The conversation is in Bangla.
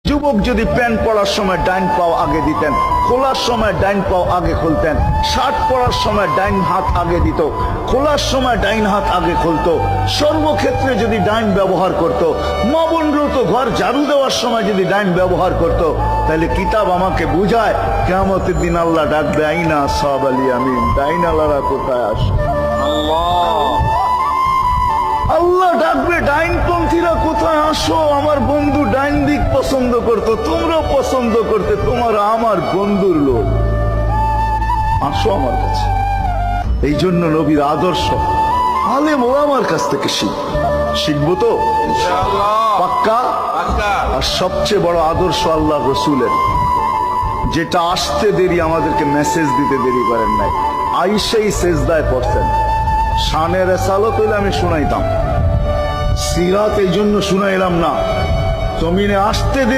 যুবক যদি প্যান্ট পরার সময় ডাইন পাও আগে দিতেন, খোলার সময় ডাইন পাও আগে খুলতেন, শার্ট পরার সময় ডাইন হাত আগে দিত, খোলার সময় ডাইন হাত আগে খুলতো, সর্বক্ষেত্রে যদি ডাইন ব্যবহার করত, মা বোনরাও তো ঘর ঝাড়ু দেওয়ার সময় যদি ডাইন ব্যবহার করত, তাহলে কিতাব আমাকে বুঝায় কিয়ামতের দিন আল্লাহ ডাকবে আইনা আসহাব আল ইয়ামিন, ডাইন আলারা কোথায় আসে? আল্লাহ ডাকবে ডাইনপন্থীরা কোথায় আসো? আমার বন্ধু ডাইন দিক পছন্দ করতো, তোমরা পছন্দ করতে, তোমার আমার বন্ধুর লোক, আসো আমার কাছে। এই জন্য নবীর আদর্শ আলেম ওলামার কাছ থেকে শিখবো তো পাক্কা। আর সবচেয়ে বড় আদর্শ আল্লাহ রসুলের, যেটা আসতে দেরি, আমাদেরকে মেসেজ দিতে দেরি করেন নাই। আইসাই সেজদায় পড়ছেন, শানের রেসালত হইলে আমি শুনাইতাম, সিরাত এই জন্য শুনাইলাম না, জমিনে আসতে দেরি